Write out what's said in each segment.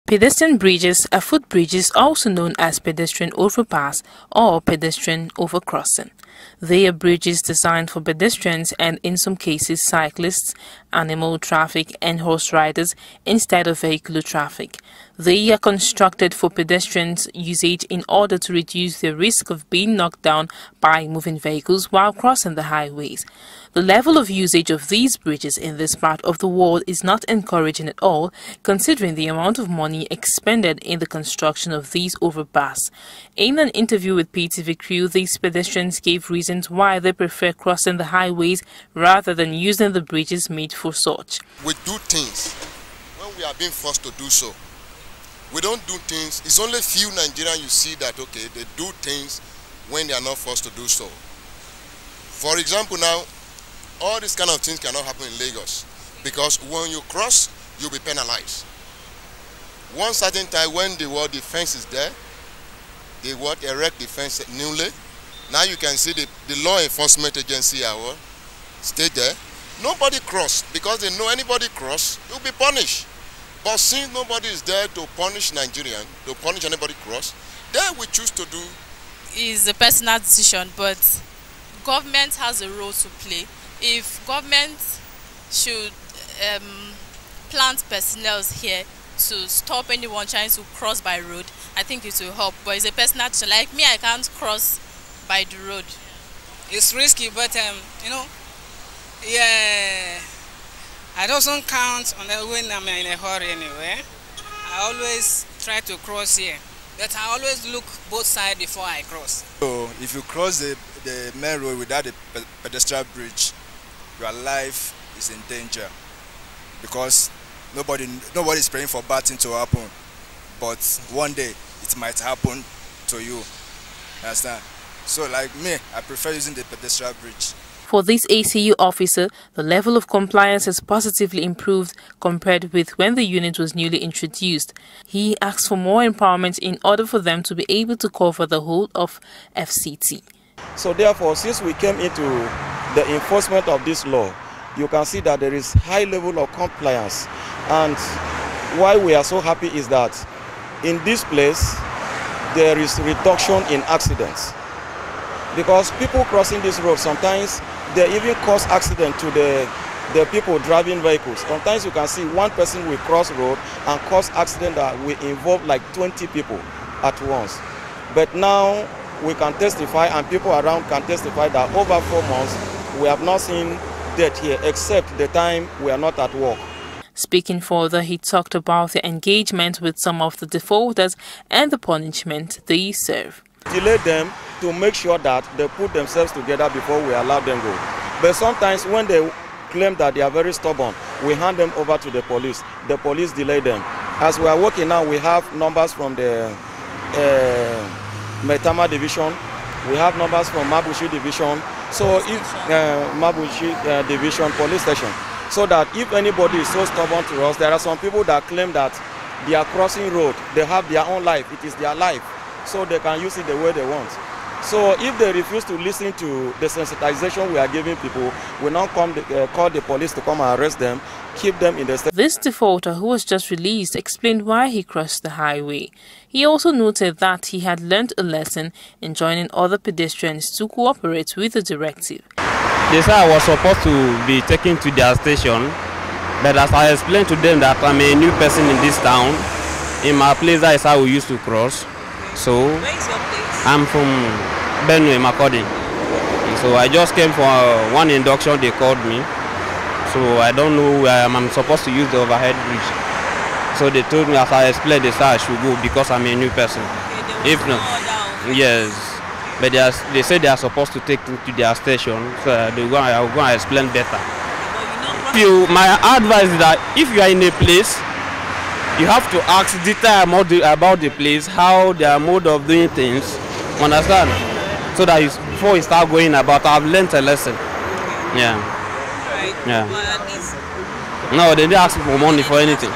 Pedestrian bridges are footbridges, also known as pedestrian overpass or pedestrian overcrossing. They are bridges designed for pedestrians and, in some cases, cyclists, animal traffic and horse riders instead of vehicular traffic. They are constructed for pedestrians' usage in order to reduce the risk of being knocked down by moving vehicles while crossing the highways. The level of usage of these bridges in this part of the world is not encouraging at all, considering the amount of money expended in the construction of these overpass. In an interview with PTV Crew, these pedestrians gave reasons why they prefer crossing the highways rather than using the bridges made for such. We do things when we are being forced to do so. We don't do things. It's only few Nigerians you see that, okay, they do things when they are not forced to do so. For example, now, all these kind of things cannot happen in Lagos because when you cross, you'll be penalized. One certain time when the fence is there, they erect the fence newly. Now you can see the law enforcement agency stay there. Nobody cross because they know anybody cross, you'll be punished. But since nobody is there to punish Nigerian, to punish anybody cross, then we choose to do. It's a personal decision, but government has a role to play. If government should plant personnel here to stop anyone trying to cross by road, I think it will help. But it's a personal decision. Like me, I can't cross by the road. It's risky, but you know, yeah, I don't count on that when I'm in a hurry anyway. I always try to cross here, but I always look both sides before I cross. So if you cross the main road without a pedestrian bridge, your life is in danger because nobody is praying for bad things to happen, but one day it might happen to you. Understand? So like me, I prefer using the pedestrian bridge. For this ACU officer, the level of compliance has positively improved compared with when the unit was newly introduced. He asked for more empowerment in order for them to be able to cover the whole of FCT. So therefore, since we came into the enforcement of this law, you can see that there is high level of compliance. And why we are so happy is that in this place, there is reduction in accidents. Because people crossing this road, sometimes they even cause accident to the people driving vehicles. Sometimes you can see one person will cross road and cause accident that will involve like 20 people at once. But now we can testify, and people around can testify, that over 4 months we have not seen death here except the time we are not at work. Speaking further, he talked about the engagement with some of the defaulters and the punishment they serve. Delay them to make sure that they put themselves together before we allow them go. But sometimes when they claim that they are very stubborn, we hand them over to the police. The police delay them. As we are working now, we have numbers from the Metama division. We have numbers from Mabushi division. So if Mabushi division police station. So that if anybody is so stubborn to us, there are some people that claim that they are crossing road. They have their own life. It is their life. So they can use it the way they want. So if they refuse to listen to the sensitization we are giving people, we now call the police to come and arrest them, keep them in the state. This defaulter, who was just released, explained why he crossed the highway. He also noted that he had learned a lesson in joining other pedestrians to cooperate with the directive. They said I was supposed to be taken to their station, but as I explained to them that I'm a new person in this town, in my place that is how we used to cross. So, where is your place? I'm from Benue, Makodi. So I just came for one induction, they called me. So I don't know where I'm supposed to use the overhead bridge. So they told me, as I explained, they said I should go because I'm a new person. Okay, if not, yes. But they said they are supposed to take me to their station, so I will go and explain better. My advice is that if you are in a place, you have to ask detail about the place, how their mode of doing things, understand? So that before you start going about, I've learned a lesson. Yeah. Right. Yeah. Well, at least no, they didn't ask for money for anything.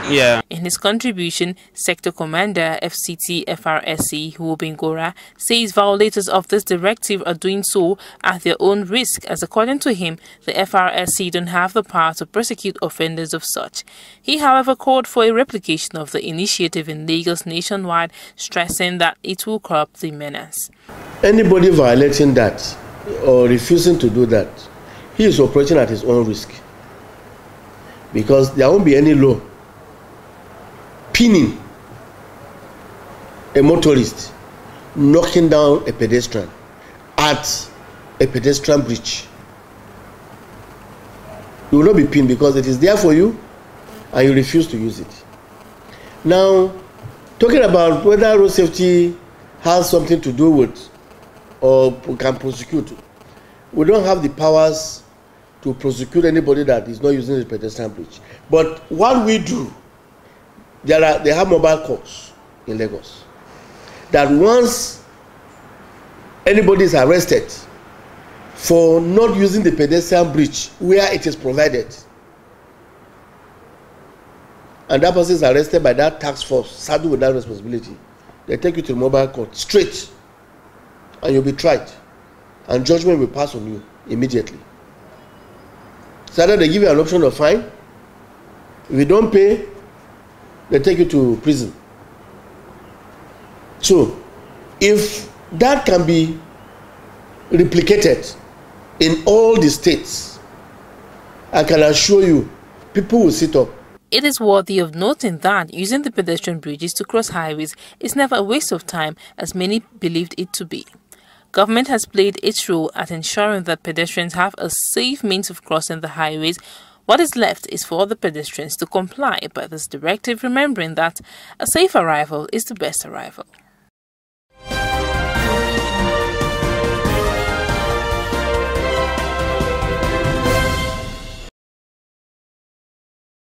Yeah. In his contribution, Sector Commander FCT FRSC Hubingora says violators of this directive are doing so at their own risk, as according to him, the FRSC don't have the power to prosecute offenders of such. He, however, called for a replication of the initiative in Lagos nationwide, stressing that it will curb the menace. Anybody violating that or refusing to do that, he is operating at his own risk, because there won't be any law pinning a motorist knocking down a pedestrian at a pedestrian bridge. You will not be pinned because it is there for you and you refuse to use it. Now, talking about whether road safety has something to do with or can prosecute, we don't have the powers to prosecute anybody that is not using the pedestrian bridge. But what we do, they have mobile courts in Lagos that once anybody is arrested for not using the pedestrian bridge where it is provided, and that person is arrested by that task force saddled with that responsibility, they take you to the mobile court straight and you'll be tried and judgment will pass on you immediately. So either they give you an option of fine. If you don't pay, they take you to prison. So if that can be replicated in all the states, I can assure you people will sit up. It is worthy of noting that using the pedestrian bridges to cross highways is never a waste of time, as many believed it to be. Government has played its role at ensuring that pedestrians have a safe means of crossing the highways. What is left is for the pedestrians to comply by this directive, remembering that a safe arrival is the best arrival.